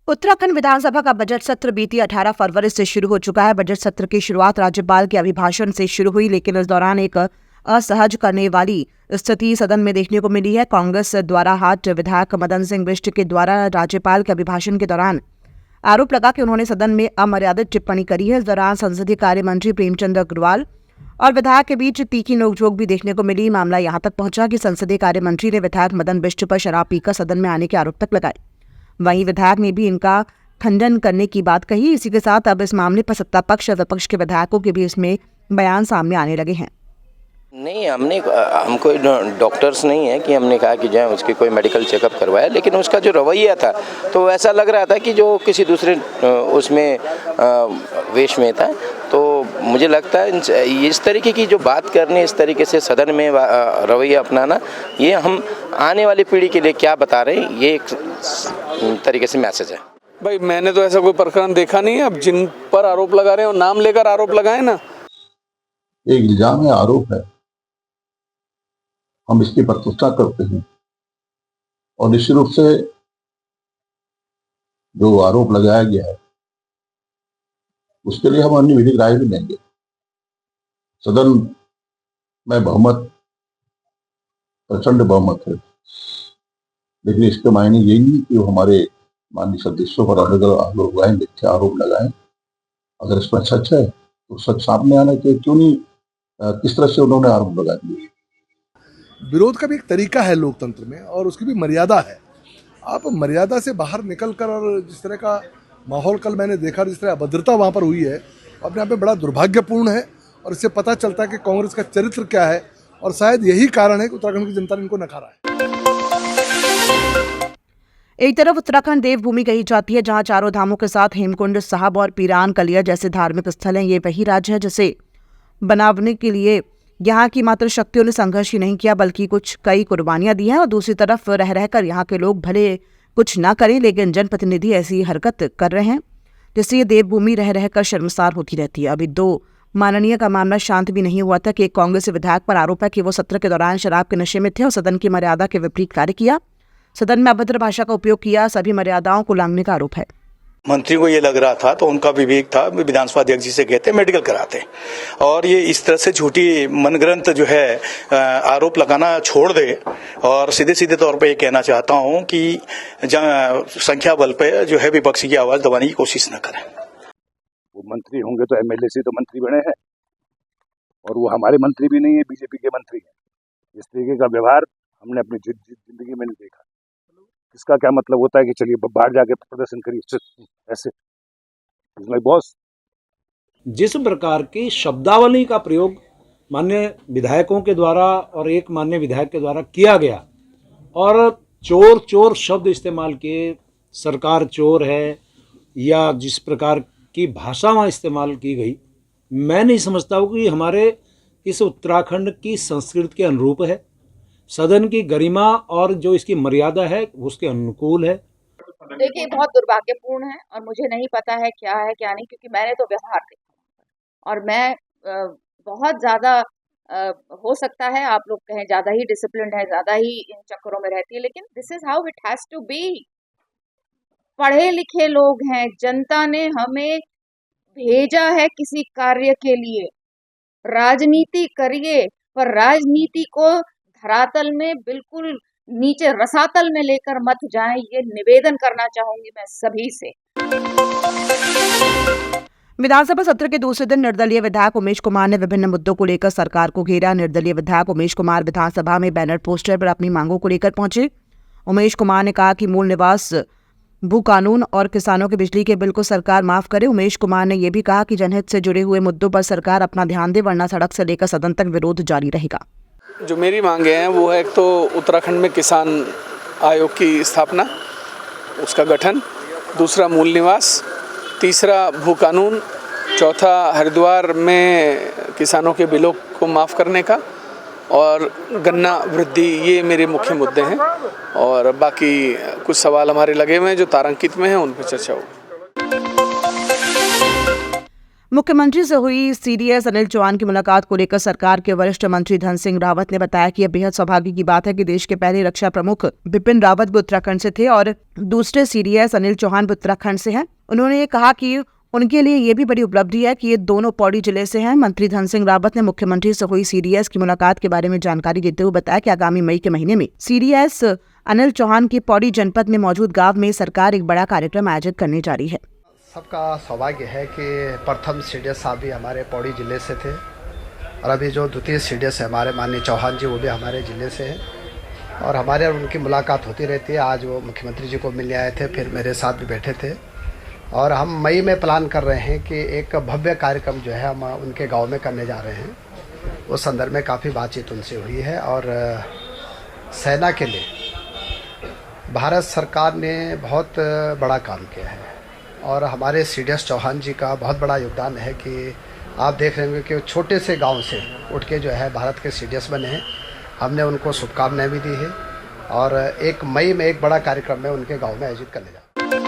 उत्तराखंड विधानसभा का बजट सत्र बीती 18 फरवरी से शुरू हो चुका है। बजट सत्र की शुरुआत राज्यपाल के अभिभाषण से शुरू हुई, लेकिन इस दौरान एक असहज करने वाली स्थिति सदन में देखने को मिली है। कांग्रेस द्वारा हाट विधायक मदन सिंह बिष्ट के द्वारा राज्यपाल के अभिभाषण के दौरान आरोप लगा कि उन्होंने सदन में अमर्यादित टिप्पणी करी है। इस दौरान संसदीय कार्य मंत्री प्रेमचंद अग्रवाल और विधायक के बीच तीखी नोकझोंक भी देखने को मिली। मामला यहां तक पहुंचा कि संसदीय कार्य मंत्री ने विधायक मदन बिष्ट पर शराब पीकर सदन में आने के आरोप तक लगाए। वहीं विधायक ने भी इनका खंडन करने की बात कही। इसी के साथ अब इस मामले पर सत्ता पक्ष और विपक्ष के विधायकों के भी इसमें बयान सामने आने लगे हैं। नहीं, हम कोई डॉक्टर्स नहीं है कि हमने कहा कि जो है उसकी कोई मेडिकल चेकअप करवाया, लेकिन उसका जो रवैया था तो ऐसा लग रहा था कि जो किसी दूसरे उसमें वेश में था। तो मुझे लगता है इस तरीके की जो बात करनी, इस तरीके से सदन में रवैया अपनाना, ये हम आने वाली पीढ़ी के लिए क्या बता रहे हैं, ये एक तरीके से मैसेज है। भाई मैंने तो ऐसा कोई प्रकरण देखा नहीं है। अब जिन पर आरोप लगा रहे हैं और नाम लेकर आरोप लगाए ना, एक इल्जाम है, आरोप है, हम इसकी प्रशंसा करते हैं और निश्चित रूप से जो आरोप लगाया गया है उसके लिए हम अन्य विधिक राय भी देंगे। सदन में बहुमत, प्रचंड बहुमत है, लेकिन इसके मायने यही नहीं कि वो हमारे माननीय सदस्यों पर अलग अलग लगाएं, मिथ्या आरोप लगाएं। अगर इसमें सच है तो सच सामने आना चाहिए। क्यों नहीं, किस तरह से उन्होंने आरोप लगा दिए। विरोध का भी एक तरीका है लोकतंत्र में और उसकी भी मर्यादा है। आप मर्यादा से बाहर निकल कर, और जिस तरह का माहौल कल मैंने देखा, जिस तरह अभद्रता वहाँ पर हुई है, अपने आप में बड़ा दुर्भाग्यपूर्ण है। और इससे पता चलता है कि कांग्रेस का चरित्र क्या है, और शायद यही कारण है कि उत्तराखंड की जनता ने इनको नकारा है। एक तरफ उत्तराखंड देवभूमि कही जाती है, जहां चारों धामों के साथ हेमकुंड साहब और पीरान कलिया जैसे धार्मिक स्थल हैं। ये वही राज्य है जिसे बनाने के लिए यहाँ की मात्र शक्तियों ने संघर्ष ही नहीं किया, बल्कि कई कुर्बानियां दी हैं। और दूसरी तरफ रह रहकर यहाँ के लोग भले कुछ ना करें, लेकिन जनप्रतिनिधि ऐसी हरकत कर रहे हैं जिससे ये देवभूमि रह रहकर शर्मसार होती रहती है। अभी 2 माननीय का मामला शांत भी नहीं हुआ था कि एक कांग्रेस विधायक पर आरोप है कि वो सत्र के दौरान शराब के नशे में थे और सदन की मर्यादा के विपरीत कार्य किया, सदन में अभद्र भाषा का उपयोग किया, सभी मर्यादाओं को उल्लंघने का आरोप है। मंत्री को ये लग रहा था तो उनका विवेक था, विधानसभा अध्यक्ष जी से कहते मेडिकल कराते, और ये इस तरह से झूठी मनगढ़ंत जो है आरोप लगाना छोड़ दे। और सीधे सीधे तौर पे ये कहना चाहता हूं कि संख्या बल पे जो है विपक्ष की आवाज दबाने की कोशिश न करें। वो मंत्री होंगे तो एमएलए से तो मंत्री बने हैं, और वो हमारे मंत्री भी नहीं है, बीजेपी के मंत्री हैं। इस तरीके का व्यवहार हमने अपनी जिंदगी में नहीं देखा। इसका क्या मतलब होता है कि चलिए बाहर जाके प्रदर्शन करिए ऐसे? बॉस, जिस प्रकार की शब्दावली का प्रयोग माननीय विधायकों के द्वारा और एक माननीय विधायक के द्वारा किया गया, और चोर चोर शब्द इस्तेमाल किए, सरकार चोर है, या जिस प्रकार की भाषा वहाँ इस्तेमाल की गई, मैं नहीं समझता हूँ कि हमारे इस उत्तराखंड की संस्कृति के अनुरूप है। सदन की गरिमा और जो इसकी मर्यादा है उसके अनुकूल है। देखिए, बहुत दुर्भाग्यपूर्ण है और मुझे नहीं पता है क्या नहीं, क्योंकि मैंने तो व्यवहार देखा और मैं बहुत ज़्यादा, हो सकता है आप लोग कहें ज़्यादा ही डिसिप्लिन्ड है, ज़्यादा ही इन चक्करों में रहती है, लेकिन this is how it has to be. पढ़े लिखे लोग हैं, जनता ने हमें भेजा है किसी कार्य के लिए। राजनीति करिए, पर राजनीति को धरातल में बिल्कुल नीचे रसातल में लेकर मत जाएं, ये निवेदन करना चाहूंगी मैं सभी से। विधानसभा सत्र के दूसरे दिन निर्दलीय विधायक उमेश कुमार ने विभिन्न मुद्दों को लेकर सरकार को घेरा। निर्दलीय विधायक उमेश कुमार विधानसभा में बैनर पोस्टर पर अपनी मांगों को लेकर पहुंचे। उमेश कुमार ने कहा कि मूल निवास भू कानून और किसानों के बिजली के बिल को सरकार माफ करे। उमेश कुमार ने यह भी कहा कि जनहित से जुड़े हुए मुद्दों पर सरकार अपना ध्यान दे, वरना सड़क से लेकर सदन तक विरोध जारी रहेगा। जो मेरी मांगे हैं वो है, एक तो उत्तराखंड में किसान आयोग की स्थापना, उसका गठन, दूसरा मूल निवास, तीसरा भू कानून, चौथा हरिद्वार में किसानों के बिलों को माफ़ करने का, और गन्ना वृद्धि। ये मेरे मुख्य मुद्दे हैं, और बाकी कुछ सवाल हमारे लगे हुए हैं जो तारांकित में हैं, उन पर चर्चा होगी। मुख्यमंत्री से हुई सीडीएस अनिल चौहान की मुलाकात को लेकर सरकार के वरिष्ठ मंत्री धन सिंह रावत ने बताया कि यह बेहद सौभाग्य की बात है कि देश के पहले रक्षा प्रमुख बिपिन रावत भी उत्तराखंड से थे और दूसरे सीडीएस अनिल चौहान भी उत्तराखंड से हैं। उन्होंने कहा कि उनके लिए ये भी बड़ी उपलब्धि है कि ये दोनों पौड़ी जिले से हैं। मंत्री धन सिंह रावत ने मुख्यमंत्री से हुई सीडीएस की मुलाकात के बारे में जानकारी देते हुए बताया कि आगामी मई के महीने में सीडीएस अनिल चौहान की पौड़ी जनपद में मौजूद गांव में सरकार एक बड़ा कार्यक्रम आयोजित करने जा रही है। सबका सौभाग्य है कि प्रथम सीडीएस साहब भी हमारे पौड़ी जिले से थे और अभी जो द्वितीय सीडीएस है हमारे माननीय चौहान जी, वो भी हमारे जिले से हैं और हमारे और उनकी मुलाकात होती रहती है। आज वो मुख्यमंत्री जी को मिलने आए थे, फिर मेरे साथ भी बैठे थे और हम मई में प्लान कर रहे हैं कि एक भव्य कार्यक्रम जो है हम उनके गाँव में करने जा रहे हैं। उस संदर्भ में काफ़ी बातचीत उनसे हुई है और सेना के लिए भारत सरकार ने बहुत बड़ा काम किया है और हमारे सीडीएस चौहान जी का बहुत बड़ा योगदान है कि आप देख रहे होंगे कि छोटे से गांव से उठ के जो है भारत के सीडीएस बने हैं। हमने उनको शुभकामनाएं भी दी है और एक मई में एक बड़ा कार्यक्रम में उनके गांव में आयोजित करने जा रहे हैं।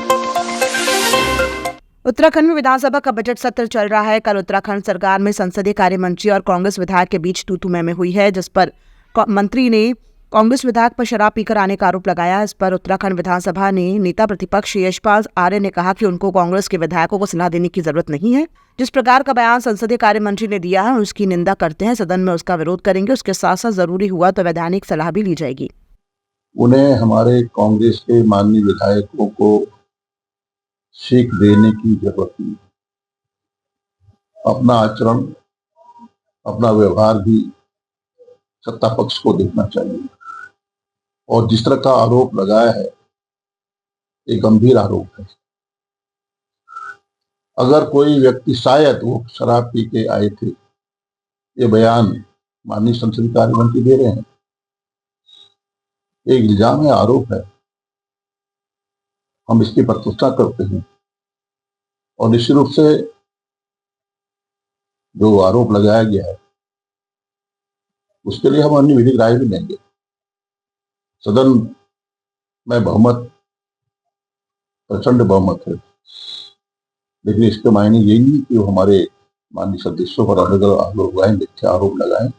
उत्तराखंड में विधानसभा का बजट सत्र चल रहा है। कल उत्तराखंड सरकार में संसदीय कार्य मंत्री और कांग्रेस विधायक के बीच तू-तू मैं हुई है, जिस पर मंत्री ने कांग्रेस विधायक पर शराब पीकर आने का आरोप लगाया। इस पर उत्तराखंड विधानसभा ने नेता प्रतिपक्ष यशपाल आर्य ने कहा कि उनको कांग्रेस के विधायकों को सलाह देने की जरूरत नहीं है। जिस प्रकार का बयान संसदीय कार्य मंत्री ने दिया है उसकी निंदा करते हैं, सदन में उसका विरोध करेंगे। उसके साथ साथ जरूरी हुआ तो वैधानिक सलाह भी ली जाएगी। उन्हें हमारे कांग्रेस के माननीय विधायकों को सीख देने की जरूरत नहीं। अपना आचरण, अपना व्यवहार भी सत्ता पक्ष को देखना चाहिए और जिस तरह का आरोप लगाया है ये गंभीर आरोप है। अगर कोई व्यक्ति, शायद वो शराब पी के आए थे, ये बयान माननीय संसदीय कार्य मंत्री दे रहे हैं, एक इल्जाम है, आरोप है, हम इसकी प्रशंसा करते हैं और निश्चित रूप से जो आरोप लगाया गया है उसके लिए हम अन्य विधिक राय भी देंगे। सदन में बहुमत, प्रचंड बहुमत है, लेकिन इसके मायने यही नहीं कि वो हमारे माननीय सदस्यों पर अलग अलग आरोप लगाएं, मिथ्या आरोप लगाएं।